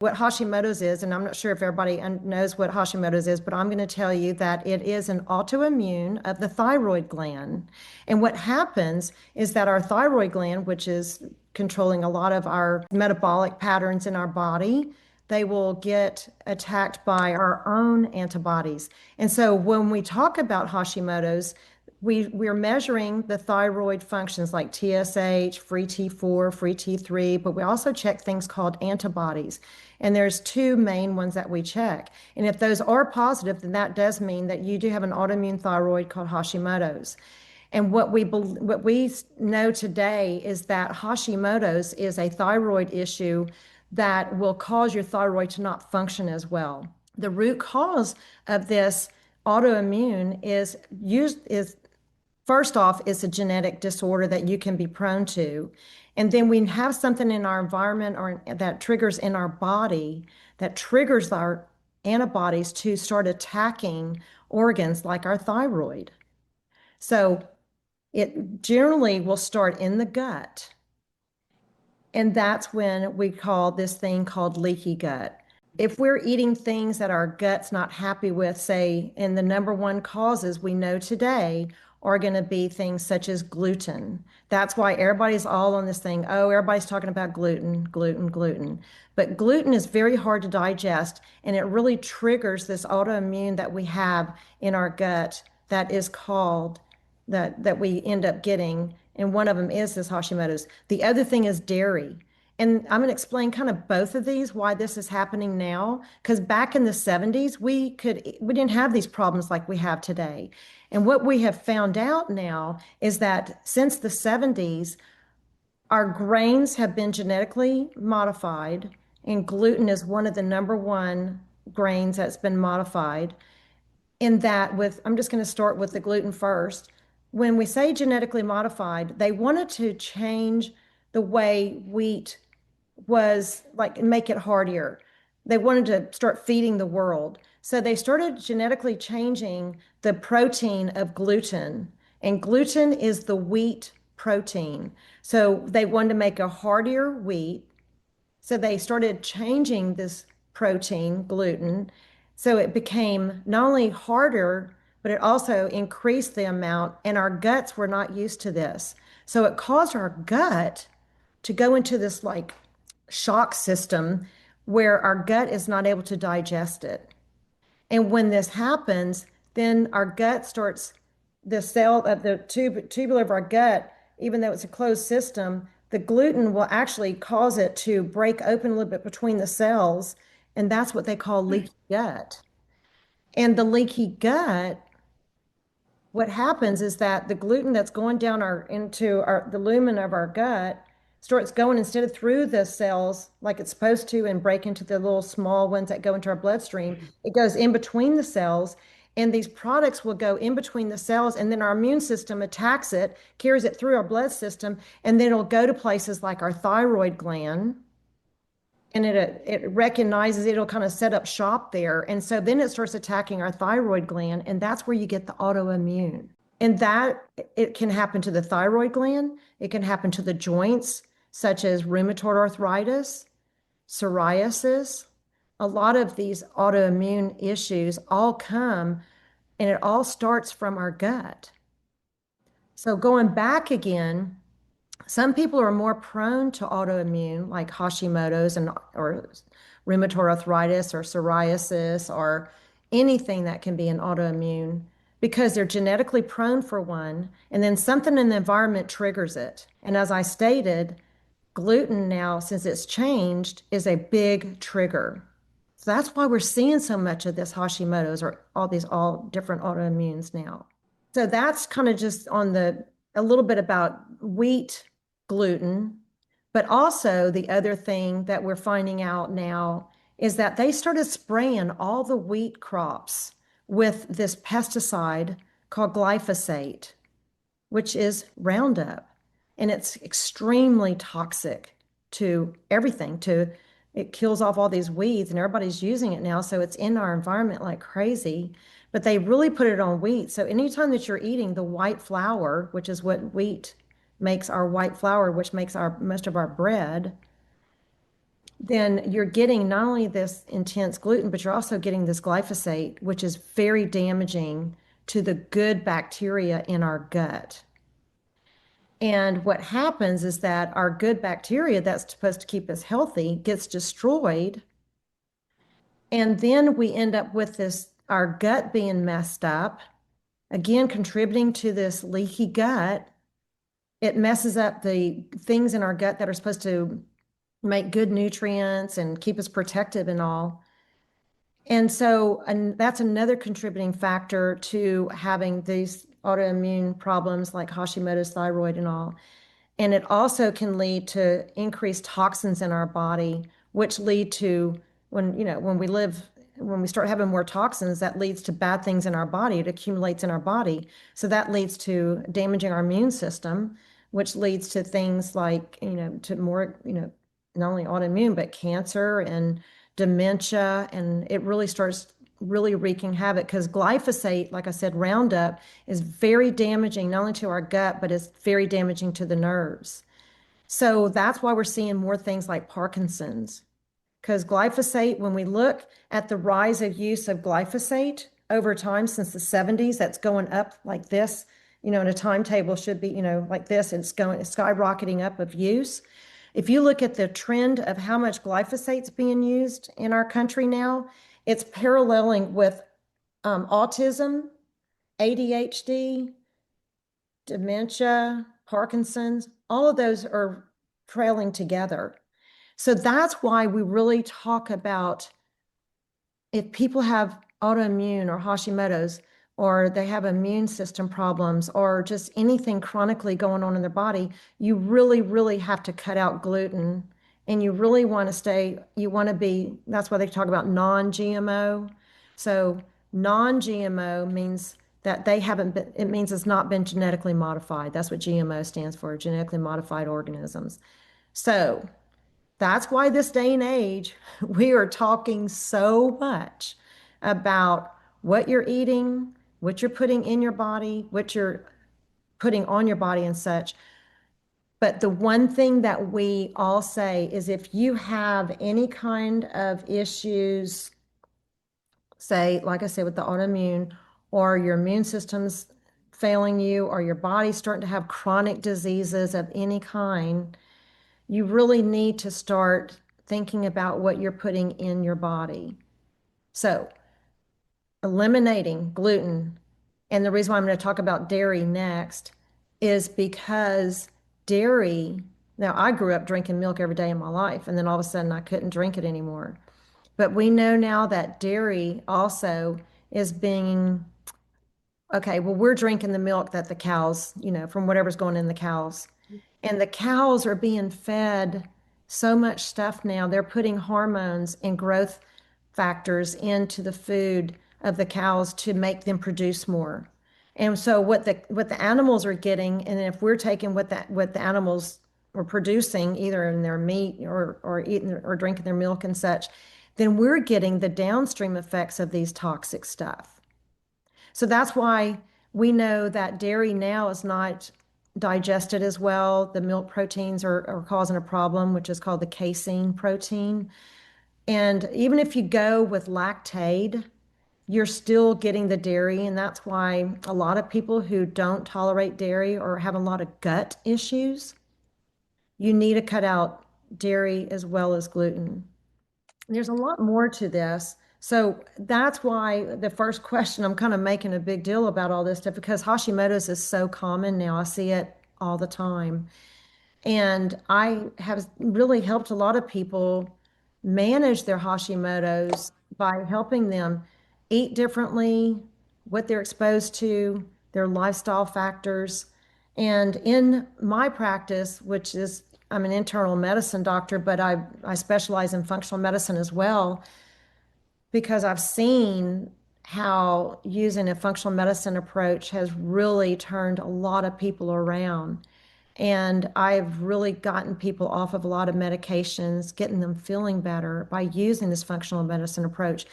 what Hashimoto's is, and I'm not sure if everybody knows what Hashimoto's is, but I'm going to tell you that it is an autoimmune of the thyroid gland. And what happens is that our thyroid gland, which is controlling a lot of our metabolic patterns in our body, they will get attacked by our own antibodies. And so when we talk about Hashimoto's, we're measuring the thyroid functions like TSH, free T4, free T3, but we also check things called antibodies. And there's two main ones that we check. And if those are positive, then that does mean that you do have an autoimmune thyroid called Hashimoto's. And what we know today is that Hashimoto's is a thyroid issue that will cause your thyroid to not function as well. The root cause of this autoimmune is first off, it's a genetic disorder that you can be prone to. And then we have something in our environment or that triggers in our body that triggers our antibodies to start attacking organs like our thyroid. So it generally will start in the gut. And that's when we call this thing called leaky gut. If we're eating things that our gut's not happy with, say, and the number one causes we know today are going to be things such as gluten. That's why everybody's all on this thing. Oh, everybody's talking about gluten, gluten, gluten. But gluten is very hard to digest, and it really triggers this autoimmune that we have in our gut that is called that we end up getting. And one of them is this Hashimoto's. The other thing is dairy. And I'm going to explain kind of both of these, why this is happening now. Because back in the 70s, we didn't have these problems like we have today. And what we have found out now is that since the 70s, our grains have been genetically modified, and gluten is one of the number one grains that's been modified. In that, I'm just going to start with the gluten first. When we say genetically modified, they wanted to change the way wheat was like make it hardier. They wanted to start feeding the world. So they started genetically changing the protein of gluten. And gluten is the wheat protein. So they wanted to make a hardier wheat. So they started changing this protein, gluten. So it became not only harder, but it also increased the amount. And our guts were not used to this. So it caused our gut to go into this like shock system where our gut is not able to digest it. And when this happens, then our gut starts, the cell of the tubular of our gut, even though it's a closed system, the gluten will actually cause it to break open a little bit between the cells. And that's what they call leaky gut. And the leaky gut, what happens is that the gluten that's going down the lumen of our gut starts going instead of through the cells like it's supposed to and break into the little small ones that go into our bloodstream. It goes in between the cells, and these products will go in between the cells, and then our immune system attacks it, carries it through our blood system, and then it'll go to places like our thyroid gland, and it recognizes it'll kind of set up shop there. And so then it starts attacking our thyroid gland, and that's where you get the autoimmune. And that it can happen to the thyroid gland, it can happen to the joints, such as rheumatoid arthritis, psoriasis. A lot of these autoimmune issues all come, and it all starts from our gut. So going back again, some people are more prone to autoimmune, like Hashimoto's or rheumatoid arthritis or psoriasis or anything that can be an autoimmune because they're genetically prone for one, and then something in the environment triggers it. And as I stated, gluten now, since it's changed, is a big trigger. So that's why we're seeing so much of this Hashimoto's or all different autoimmunes now. So that's kind of just on a little bit about wheat gluten, but also the other thing that we're finding out now is that they started spraying all the wheat crops with this pesticide called glyphosate, which is Roundup. And it's extremely toxic to everything. It kills off all these weeds, and everybody's using it now. So it's in our environment like crazy. But they really put it on wheat. So anytime that you're eating the white flour, which is what wheat makes our white flour, which makes most of our bread, then you're getting not only this intense gluten, but you're also getting this glyphosate, which is very damaging to the good bacteria in our gut. And what happens is that our good bacteria that's supposed to keep us healthy gets destroyed. And then we end up with this, our gut being messed up, again, contributing to this leaky gut. It messes up the things in our gut that are supposed to make good nutrients and keep us protected and all. And so, and that's another contributing factor to having these autoimmune problems like Hashimoto's thyroid and all. And it also can lead to increased toxins in our body, which lead to when we start having more toxins, that leads to bad things in our body. It accumulates in our body. So that leads to damaging our immune system, which leads to things like, to more, not only autoimmune, but cancer and dementia. And it really starts really wreaking havoc because glyphosate, like I said, Roundup is very damaging, not only to our gut, but it's very damaging to the nerves. So that's why we're seeing more things like Parkinson's. Because glyphosate, when we look at the rise of use of glyphosate over time since the 70s, that's going up like this, and a timetable should be, like this, it's skyrocketing up of use. If you look at the trend of how much glyphosate's being used in our country now, it's paralleling with autism, ADHD, dementia, Parkinson's, all of those are trailing together. So that's why we really talk about if people have autoimmune or Hashimoto's, or they have immune system problems, or just anything chronically going on in their body, you really, really have to cut out gluten. And you really want to that's why they talk about non-GMO. So non-GMO means that it means it's not been genetically modified. That's what GMO stands for, genetically modified organisms. So that's why this day and age, we are talking so much about what you're eating, what you're putting in your body, what you're putting on your body and such. But the one thing that we all say is if you have any kind of issues, say, like I said, with the autoimmune, or your immune system's failing you, or your body's starting to have chronic diseases of any kind, you really need to start thinking about what you're putting in your body. So, eliminating gluten. And the reason why I'm going to talk about dairy next is because dairy, now I grew up drinking milk every day in my life, and then all of a sudden I couldn't drink it anymore. But we know now that dairy also is being, okay, well, we're drinking the milk that the cows, from whatever's going in the cows. And the cows are being fed so much stuff now. They're putting hormones and growth factors into the food of the cows to make them produce more. And so what the animals are getting, and if we're taking what the animals are producing, either in their meat or eating or drinking their milk and such, then we're getting the downstream effects of these toxic stuff. So that's why we know that dairy now is not digested as well. The milk proteins are causing a problem, which is called the casein protein. And even if you go with lactate, you're still getting the dairy. And that's why a lot of people who don't tolerate dairy or have a lot of gut issues, you need to cut out dairy as well as gluten. There's a lot more to this. So that's why the first question, I'm kind of making a big deal about all this stuff because Hashimoto's is so common now. I see it all the time. And I have really helped a lot of people manage their Hashimoto's by helping them eat differently, what they're exposed to, their lifestyle factors. And in my practice, which is, I'm an internal medicine doctor, but I specialize in functional medicine as well, because I've seen how using a functional medicine approach has really turned a lot of people around. And I've really gotten people off of a lot of medications, getting them feeling better by using this functional medicine approach.